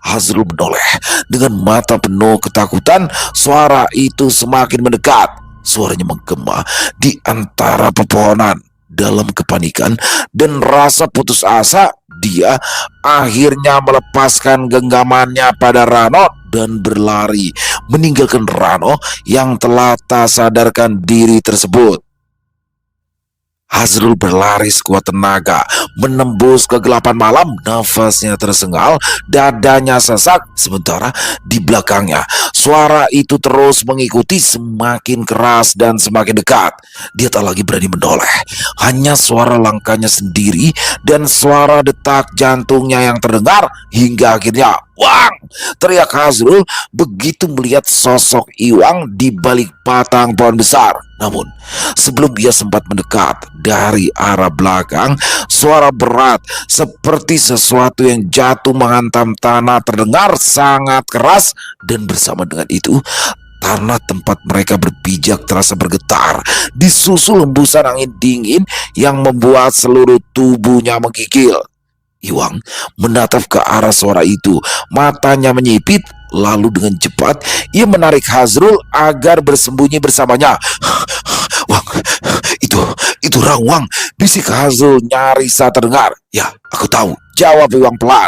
Hasrul menoleh dengan mata penuh ketakutan. Suara itu semakin mendekat. Suaranya menggema di antara pepohonan. Dalam kepanikan dan rasa putus asa, dia akhirnya melepaskan genggamannya pada Rano dan berlari meninggalkan Rano yang telah tak sadarkan diri tersebut. Hasrul berlari sekuat tenaga, menembus kegelapan malam. Nafasnya tersengal, dadanya sesak. Sementara di belakangnya, suara itu terus mengikuti, semakin keras dan semakin dekat. Dia tak lagi berani menoleh. Hanya suara langkahnya sendiri dan suara detak jantungnya yang terdengar. Hingga akhirnya, Wang! Teriak Hasrul begitu melihat sosok Iwang di balik batang pohon besar. Namun sebelum ia sempat mendekat, dari arah belakang suara berat seperti sesuatu yang jatuh menghantam tanah terdengar sangat keras. Dan bersama dengan itu, tanah tempat mereka berpijak terasa bergetar, disusul hembusan angin dingin yang membuat seluruh tubuhnya menggigil. Iwang menatap ke arah suara itu, matanya menyipit. Lalu dengan cepat ia menarik Hasrul agar bersembunyi bersamanya. Wang, itu Raung, Wang, bisik Hasrul nyaris saat terdengar. Ya, aku tahu, jawab Iwang pelan.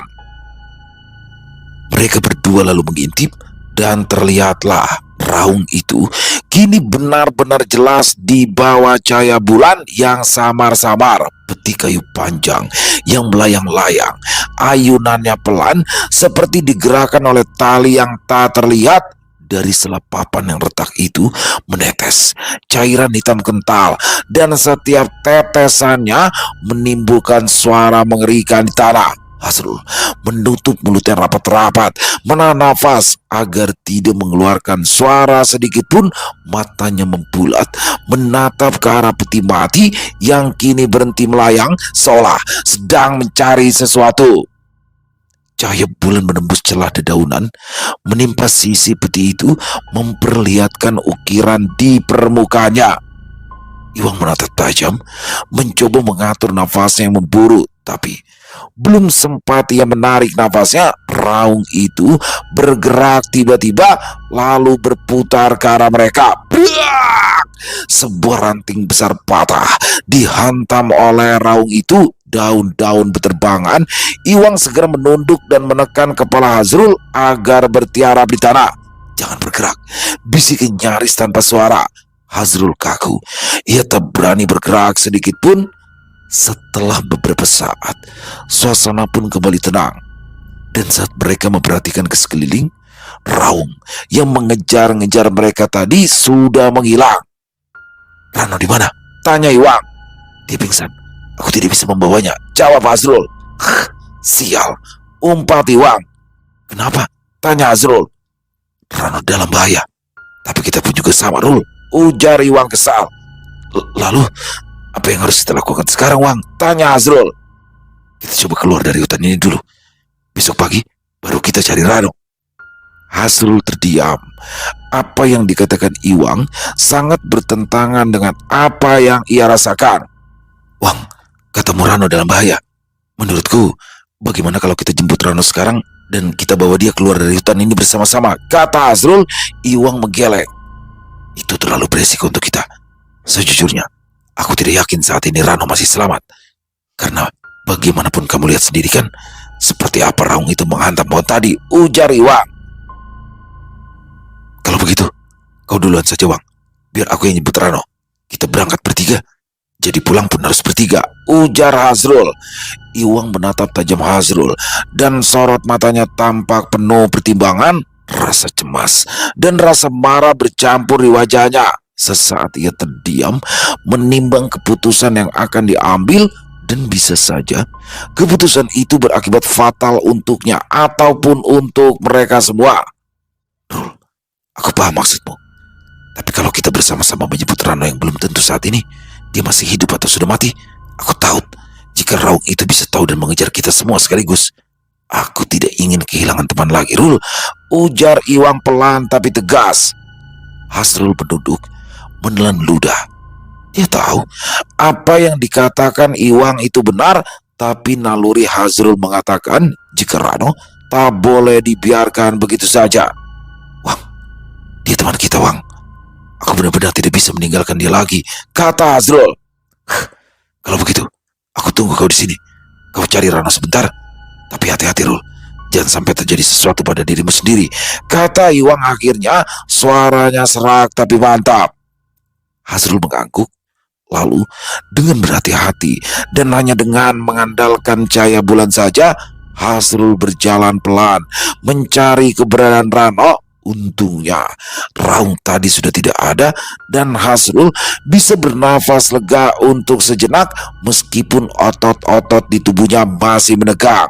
Mereka berdua lalu mengintip dan terlihatlah Raung itu kini benar-benar jelas di bawah cahaya bulan yang samar-samar. Peti kayu panjang yang melayang-layang, ayunannya pelan seperti digerakkan oleh tali yang tak terlihat. Dari sela papan yang retak itu menetes cairan hitam kental, dan setiap tetesannya menimbulkan suara mengerikan di tanah. Hasrul menutup mulutnya rapat-rapat, menahan nafas agar tidak mengeluarkan suara sedikit pun. Matanya membulat, menatap ke arah peti mati yang kini berhenti melayang seolah sedang mencari sesuatu. Cahaya bulan menembus celah dedaunan, menimpa sisi peti itu, memperlihatkan ukiran di permukaannya. Iwang menatap tajam, mencoba mengatur nafasnya yang memburu, tapi belum sempat ia menarik nafasnya, raung itu bergerak tiba-tiba lalu berputar ke arah mereka. Brak! Sebuah ranting besar patah, dihantam oleh raung itu. Daun-daun berterbangan. Iwang segera menunduk dan menekan kepala Hasrul agar bertiarap di tanah. "Jangan bergerak," bisiknya nyaris tanpa suara. Hasrul kaku, ia tak berani bergerak sedikit pun. Setelah beberapa saat, suasana pun kembali tenang. Dan saat mereka memperhatikan ke sekeliling, raung yang mengejar-ngejar mereka tadi sudah menghilang. "Rano di mana?" tanya Iwang. "Dia pingsan. Aku tidak bisa membawanya," jawab Hasrul. "Sial," umpat Iwang. "Kenapa?" tanya Hasrul. "Rano dalam bahaya. Tapi kita pun juga sama, Rul," ujar Iwang kesal. "Lalu apa yang harus kita lakukan sekarang, Wang?" tanya Hasrul. "Kita coba keluar dari hutan ini dulu. Besok pagi baru kita cari Rano." Hasrul terdiam. Apa yang dikatakan Iwang sangat bertentangan dengan apa yang ia rasakan. "Wang, katamu Rano dalam bahaya. Menurutku, bagaimana kalau kita jemput Rano sekarang dan kita bawa dia keluar dari hutan ini bersama-sama?" kata Hasrul. Iwang menggeleng. "Itu terlalu beresiko untuk kita. Sejujurnya, aku tidak yakin saat ini Rano masih selamat. Karena bagaimanapun kamu lihat sendiri kan, seperti apa raung itu menghantam pohon tadi," ujar Iwang. "Kalau begitu, kau duluan saja, Wang. Biar aku yang jemput Rano. Kita berangkat bertiga. Jadi pulang pun harus bertiga," ujar Hasrul. Iwang menatap tajam Hasrul, dan sorot matanya tampak penuh pertimbangan. Rasa cemas dan rasa marah bercampur di wajahnya. Sesaat ia terdiam, menimbang keputusan yang akan diambil, dan bisa saja keputusan itu berakibat fatal untuknya ataupun untuk mereka semua. "Rul, aku paham maksudmu. Tapi kalau kita bersama-sama menyebut Rano yang belum tentu saat ini dia masih hidup atau sudah mati, aku tahu jika raung itu bisa tahu dan mengejar kita semua sekaligus. Aku tidak ingin kehilangan teman lagi, Rul," ujar Iwang pelan tapi tegas. Hasrul berduduk, menelan ludah. Dia tahu apa yang dikatakan Iwang itu benar, tapi naluri Hasrul mengatakan jika Rano tak boleh dibiarkan begitu saja. "Wang, dia teman kita, Wang. Aku benar-benar tidak bisa meninggalkan dia lagi," kata Hasrul. "Kalau begitu, aku tunggu kau di sini. Kau cari Rano sebentar. Tapi hati-hati, Rul. Jangan sampai terjadi sesuatu pada dirimu sendiri," kata Iwang akhirnya. Suaranya serak tapi mantap. Hasrul mengangguk. Lalu dengan berhati-hati dan hanya dengan mengandalkan cahaya bulan saja, Hasrul berjalan pelan mencari keberadaan Rano. Untungnya raung tadi sudah tidak ada, dan Hasrul bisa bernafas lega untuk sejenak meskipun otot-otot di tubuhnya masih menegang.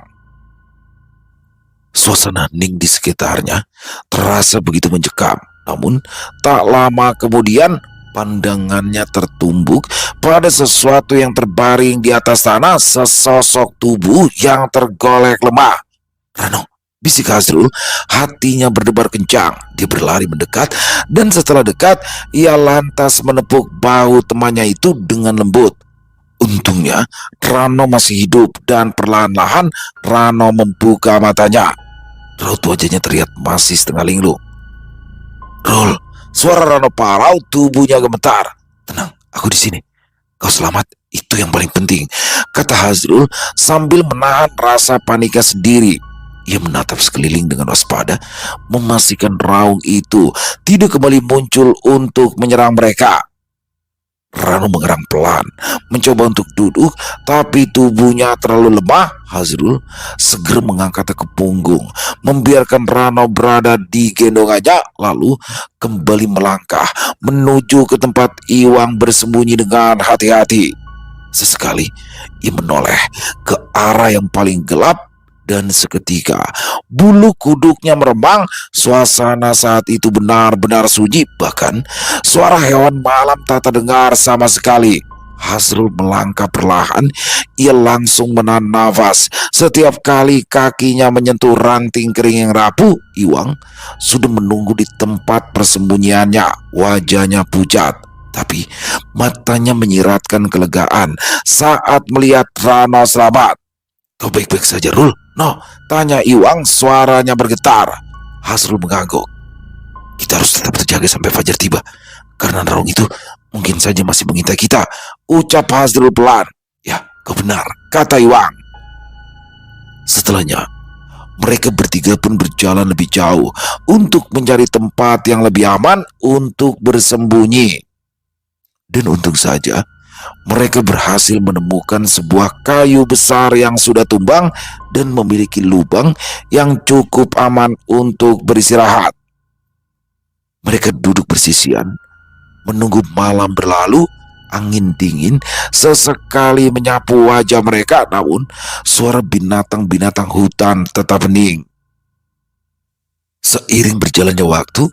Suasana hening di sekitarnya terasa begitu mencekam. Namun tak lama kemudian pandangannya tertumbuk pada sesuatu yang terbaring di atas tanah, sesosok tubuh yang tergolek lemah. "Rano," bisik Hasrul. Hatinya berdebar kencang. Dia berlari mendekat, dan setelah dekat ia lantas menepuk bahu temannya itu dengan lembut. Untungnya Rano masih hidup, dan perlahan-lahan Rano membuka matanya. Raut wajahnya terlihat masih setengah linglung. "Rul," suara Rano parau, tubuhnya gemetar. "Tenang, aku di sini. Kau selamat, itu yang paling penting," kata Hasrul sambil menahan rasa paniknya sendiri. Ia menatap sekeliling dengan waspada, memastikan raung itu tidak kembali muncul untuk menyerang mereka. Rano mengerang pelan, mencoba untuk duduk, tapi tubuhnya terlalu lemah. Hazrul segera mengangkatnya ke punggung, membiarkan Rano berada di gendongannya, lalu kembali melangkah menuju ke tempat Iwang bersembunyi dengan hati-hati. Sesekali ia menoleh ke arah yang paling gelap, dan seketika bulu kuduknya meremang. Suasana saat itu benar-benar sunyi, bahkan suara hewan malam tak terdengar sama sekali. Hasrul melangkah perlahan. Ia langsung menahan nafas. Setiap kali kakinya menyentuh ranting kering yang rapuh, Iwang sudah menunggu di tempat persembunyiannya. Wajahnya pucat, tapi matanya menyiratkan kelegaan saat melihat Rano selamat. "Kau baik-baik saja, Rul?" "No," tanya Iwang, suaranya bergetar. Hasrul mengangguk. "Kita harus tetap terjaga sampai fajar tiba, karena raung itu mungkin saja masih mengintai kita," ucap Hasrul pelan. "Ya, kau benar," kata Iwang. Setelahnya, mereka bertiga pun berjalan lebih jauh untuk mencari tempat yang lebih aman untuk bersembunyi. Dan untung saja mereka berhasil menemukan sebuah kayu besar yang sudah tumbang dan memiliki lubang yang cukup aman untuk beristirahat. Mereka duduk bersisian, menunggu malam berlalu. Angin dingin sesekali menyapu wajah mereka, namun suara binatang-binatang hutan tetap hening. Seiring berjalannya waktu,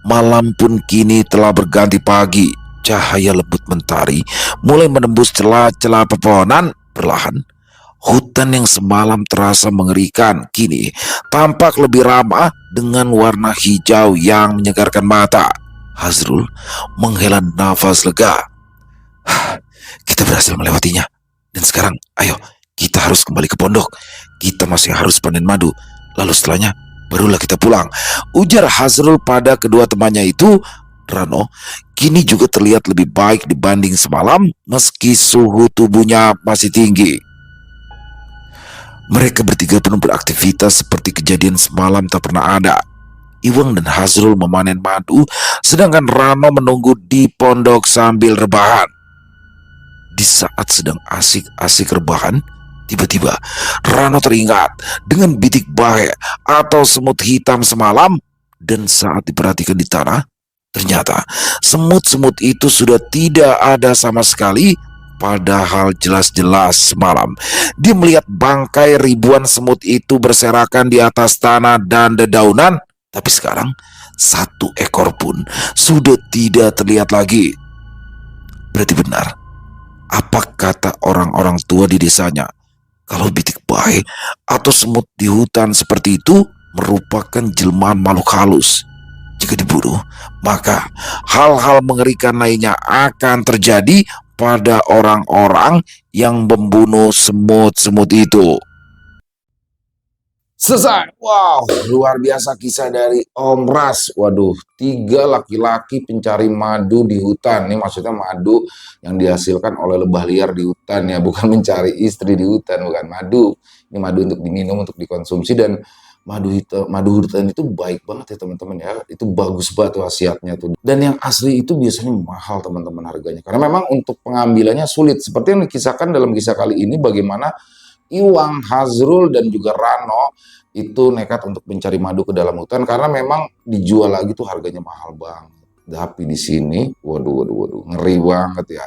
malam pun kini telah berganti pagi. Cahaya lembut mentari mulai menembus celah-celah pepohonan. Perlahan, hutan yang semalam terasa mengerikan kini tampak lebih ramah dengan warna hijau yang menyegarkan mata. Hazrul menghela nafas lega. "Kita berhasil melewatinya. Dan sekarang, ayo, kita harus kembali ke pondok. Kita masih harus panen madu. Lalu setelahnya, barulah kita pulang," ujar Hazrul pada kedua temannya itu. Rano kini juga terlihat lebih baik dibanding semalam, meski suhu tubuhnya masih tinggi. Mereka bertiga pun beraktivitas seperti kejadian semalam tak pernah ada. Iwang dan Hazrul memanen madu, sedangkan Rano menunggu di pondok sambil rebahan. Di saat sedang asik-asik rebahan, tiba-tiba Rano teringat dengan bitik bahe atau semut hitam semalam. Dan saat diperhatikan di tanah, ternyata semut-semut itu sudah tidak ada sama sekali. Padahal jelas-jelas semalam dia melihat bangkai ribuan semut itu berserakan di atas tanah dan dedaunan. Tapi sekarang satu ekor pun sudah tidak terlihat lagi. Berarti benar apa kata orang-orang tua di desanya, kalau bitik bahe atau semut di hutan seperti itu merupakan jelmaan makhluk halus. Jika dibunuh, maka hal-hal mengerikan lainnya akan terjadi pada orang-orang yang membunuh semut-semut itu. Selesai. Wow, luar biasa kisah dari Om Ras. Waduh, 3 laki-laki pencari madu di hutan. Ini maksudnya madu yang dihasilkan oleh lebah liar di hutan ya, bukan mencari istri di hutan, bukan madu. Ini madu untuk diminum, untuk dikonsumsi, dan madu hutan itu baik banget ya teman-teman ya. Itu bagus banget tuh khasiatnya tuh. Dan yang asli itu biasanya mahal teman-teman harganya. Karena memang untuk pengambilannya sulit. Seperti yang dikisahkan dalam kisah kali ini, bagaimana Iwang, Hazrul, dan juga Rano itu nekat untuk mencari madu ke dalam hutan karena memang dijual lagi tuh harganya mahal banget. Tapi di sini, waduh, ngeri banget ya.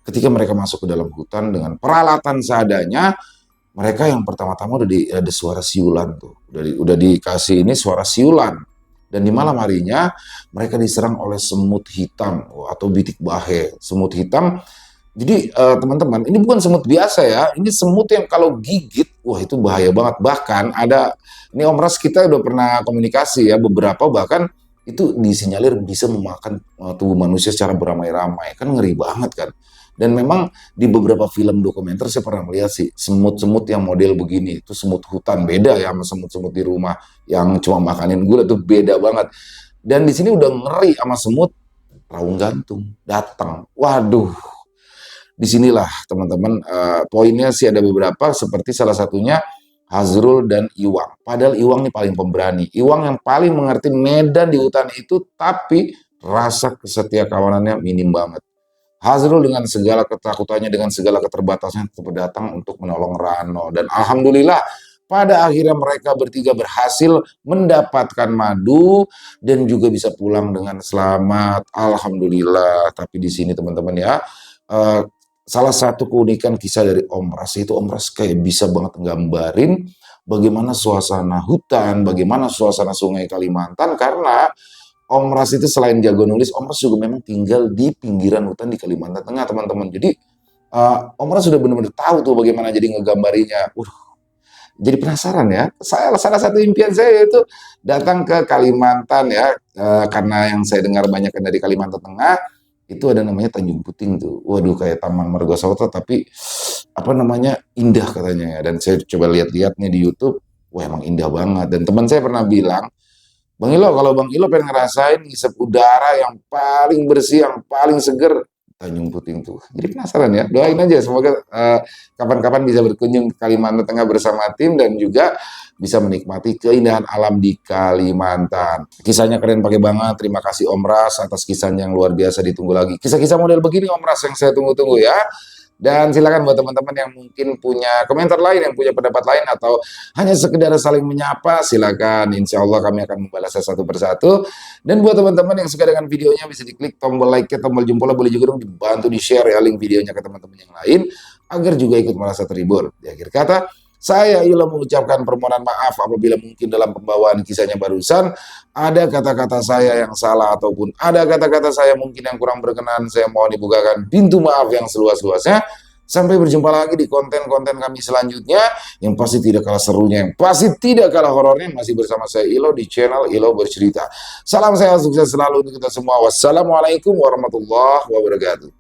Ketika mereka masuk ke dalam hutan dengan peralatan seadanya, mereka yang pertama-tama ada suara siulan tuh. Udah dikasih ini suara siulan. Dan di malam harinya mereka diserang oleh semut hitam atau bitik bahe. Semut hitam. Jadi teman-teman, ini bukan semut biasa ya, ini semut yang kalau gigit, wah itu bahaya banget. Bahkan ini Om Ras kita udah pernah komunikasi ya, beberapa bahkan itu disinyalir bisa memakan tubuh manusia secara beramai-ramai, kan ngeri banget kan. Dan memang di beberapa film dokumenter saya pernah melihat sih, semut-semut yang model begini, itu semut hutan, beda ya sama semut-semut di rumah yang cuma makanin gula, tuh beda banget. Dan di sini udah ngeri sama semut raung gantung, datang. Waduh, disinilah teman-teman poinnya sih ada beberapa, seperti salah satunya Hazrul dan Iwang. Padahal Iwang nih paling pemberani. Iwang yang paling mengerti medan di hutan itu, tapi rasa kesetia kawanannya minim banget. Hazrul dengan segala ketakutannya, dengan segala keterbatasannya tetap datang untuk menolong Rano. Dan alhamdulillah pada akhirnya mereka bertiga berhasil mendapatkan madu dan juga bisa pulang dengan selamat. Alhamdulillah. Tapi di sini teman-teman ya, salah satu keunikan kisah dari Om Ras itu Om Ras kayak bisa banget nggambarin bagaimana suasana hutan, bagaimana suasana sungai Kalimantan, karena Om Ras itu selain jago nulis, Om Ras juga memang tinggal di pinggiran hutan di Kalimantan Tengah, teman-teman. Jadi Om Ras sudah benar-benar tahu tuh bagaimana jadi ngegambarinya. Jadi penasaran ya. Saya salah satu impian saya itu datang ke Kalimantan ya, karena yang saya dengar banyak kan dari Kalimantan Tengah itu ada namanya Tanjung Puting tuh. Waduh, kayak Taman Marga Satwa tapi apa namanya indah katanya ya. Dan saya coba lihat-lihat nih di YouTube, wah emang indah banget. Dan teman saya pernah bilang, Bang Ilo, kalau Bang Ilo pengen ngerasain ngisep udara yang paling bersih, yang paling seger, Tanjung Puting tuh. Jadi penasaran ya, doain aja semoga kapan-kapan bisa berkunjung ke Kalimantan Tengah bersama tim dan juga bisa menikmati keindahan alam di Kalimantan. Kisahnya keren pakai banget, terima kasih Om Ras atas kisahnya yang luar biasa, ditunggu lagi. Kisah-kisah model begini Om Ras yang saya tunggu-tunggu ya. Dan silakan buat teman-teman yang mungkin punya komentar lain, yang punya pendapat lain, atau hanya sekedar saling menyapa, silakan. Insya Allah kami akan membalasnya satu persatu. Dan buat teman-teman yang suka dengan videonya, bisa diklik tombol like-nya, tombol jempolnya, boleh juga dong dibantu di-share ya link videonya ke teman-teman yang lain, agar juga ikut merasa terhibur. Di akhir kata, saya Ilo mengucapkan permohonan maaf apabila mungkin dalam pembawaan kisahnya barusan ada kata-kata saya yang salah ataupun ada kata-kata saya mungkin yang kurang berkenan. Saya mohon dibukakan pintu maaf yang seluas-luasnya. Sampai berjumpa lagi di konten-konten kami selanjutnya yang pasti tidak kalah serunya, yang pasti tidak kalah horornya. Masih bersama saya Ilo di channel Ilo Bercerita. Salam sehat, sukses selalu untuk kita semua. Wassalamualaikum warahmatullahi wabarakatuh.